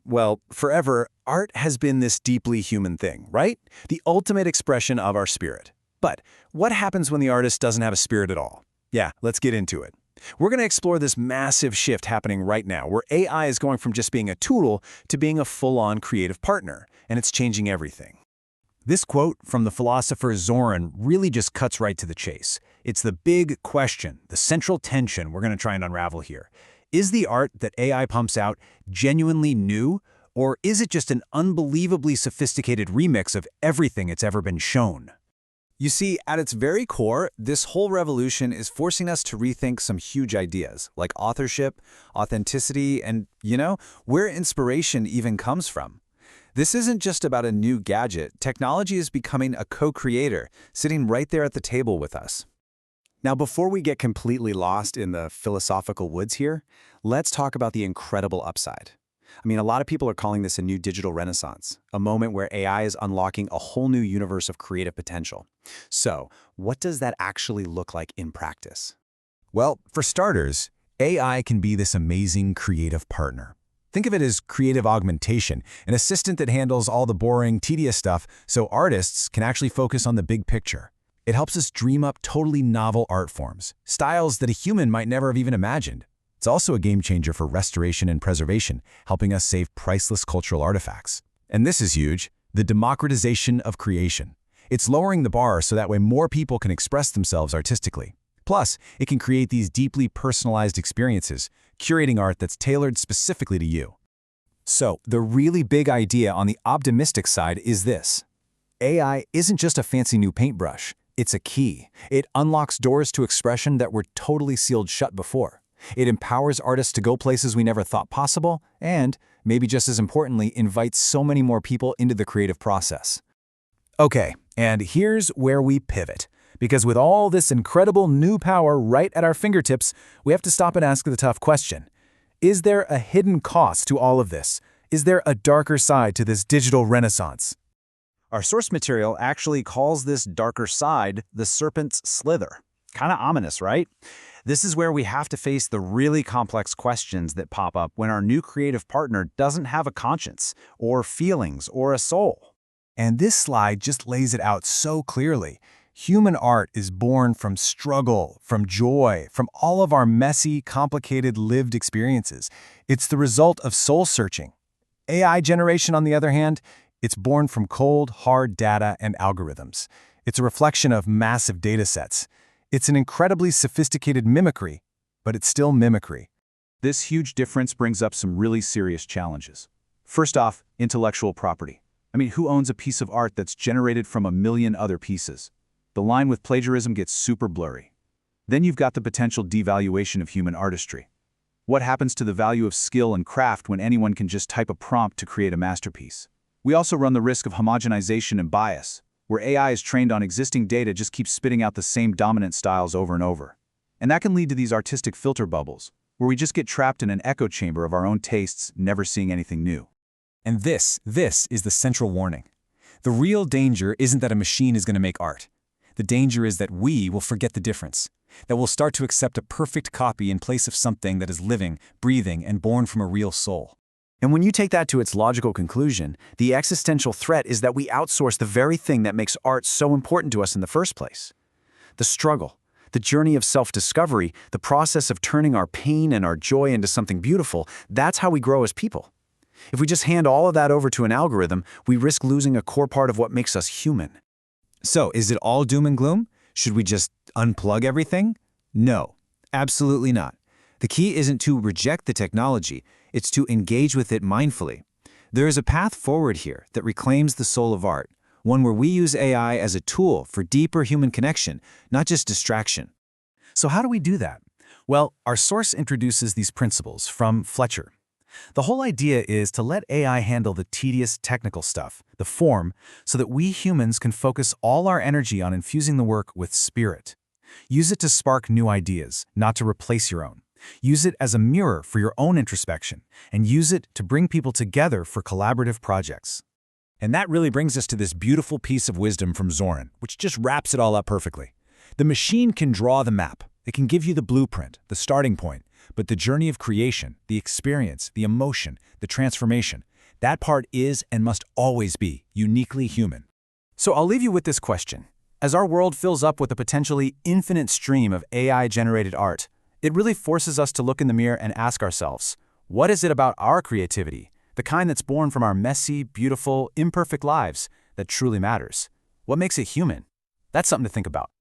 Well, forever, art has been this deeply human thing, right? The ultimate expression of our spirit. But what happens when the artist doesn't have a spirit at all? Yeah, let's get into it. We're going to explore this massive shift happening right now, where AI is going from just being a tool to being a full-on creative partner, and it's changing everything. This quote from the philosopher Zoran really just cuts right to the chase. It's the big question, the central tension we're going to try and unravel here. Is the art that AI pumps out genuinely new, or is it just an unbelievably sophisticated remix of everything it's ever been shown? You see, at its very core, this whole revolution is forcing us to rethink some huge ideas, like authorship, authenticity, and, where inspiration even comes from. This isn't just about a new gadget. Technology is becoming a co-creator, sitting right there at the table with us. Now, before we get completely lost in the philosophical woods here, let's talk about the incredible upside. A lot of people are calling this a new digital renaissance, a moment where AI is unlocking a whole new universe of creative potential. So, what does that actually look like in practice? Well, for starters, AI can be this amazing creative partner. Think of it as creative augmentation, an assistant that handles all the boring, tedious stuff so artists can actually focus on the big picture. It helps us dream up totally novel art forms, styles that a human might never have even imagined. It's also a game changer for restoration and preservation, helping us save priceless cultural artifacts. And this is huge, the democratization of creation. It's lowering the bar so that way more people can express themselves artistically. Plus, it can create these deeply personalized experiences, curating art that's tailored specifically to you. So, the really big idea on the optimistic side is this. AI isn't just a fancy new paintbrush. It's a key. It unlocks doors to expression that were totally sealed shut before. It empowers artists to go places we never thought possible, and, maybe just as importantly, invites so many more people into the creative process. Okay, and here's where we pivot. Because with all this incredible new power right at our fingertips, we have to stop and ask the tough question. Is there a hidden cost to all of this? Is there a darker side to this digital renaissance? Our source material actually calls this darker side the serpent's slither. Kinda ominous, right? This is where we have to face the really complex questions that pop up when our new creative partner doesn't have a conscience, or feelings, or a soul. And this slide just lays it out so clearly. Human art is born from struggle, from joy, from all of our messy, complicated, lived experiences. It's the result of soul-searching. AI generation, on the other hand, it's born from cold, hard data and algorithms. It's a reflection of massive data sets. It's an incredibly sophisticated mimicry, but it's still mimicry. This huge difference brings up some really serious challenges. First off, intellectual property. Who owns a piece of art that's generated from a million other pieces? The line with plagiarism gets super blurry. Then you've got the potential devaluation of human artistry. What happens to the value of skill and craft when anyone can just type a prompt to create a masterpiece? We also run the risk of homogenization and bias, where AI is trained on existing data just keeps spitting out the same dominant styles over and over. And that can lead to these artistic filter bubbles, where we just get trapped in an echo chamber of our own tastes, never seeing anything new. And this is the central warning. The real danger isn't that a machine is going to make art. The danger is that we will forget the difference, that we'll start to accept a perfect copy in place of something that is living, breathing, and born from a real soul. And when you take that to its logical conclusion, the existential threat is that we outsource the very thing that makes art so important to us in the first place. The struggle, the journey of self-discovery, the process of turning our pain and our joy into something beautiful, that's how we grow as people. If we just hand all of that over to an algorithm, we risk losing a core part of what makes us human. So, is it all doom and gloom? Should we just unplug everything? No, absolutely not. The key isn't to reject the technology, it's to engage with it mindfully. There is a path forward here that reclaims the soul of art, one where we use AI as a tool for deeper human connection, not just distraction. So how do we do that? Well, our source introduces these principles from Fletcher. The whole idea is to let AI handle the tedious technical stuff, the form, so that we humans can focus all our energy on infusing the work with spirit. Use it to spark new ideas, not to replace your own. Use it as a mirror for your own introspection, and use it to bring people together for collaborative projects. And that really brings us to this beautiful piece of wisdom from Zoran, which just wraps it all up perfectly. The machine can draw the map. It can give you the blueprint, the starting point, But the journey of creation, the experience, the emotion, the transformation, that part is and must always be uniquely human. So I'll leave you with this question. As our world fills up with a potentially infinite stream of AI-generated art, it really forces us to look in the mirror and ask ourselves, what is it about our creativity, the kind that's born from our messy, beautiful, imperfect lives, that truly matters? What makes it human? That's something to think about.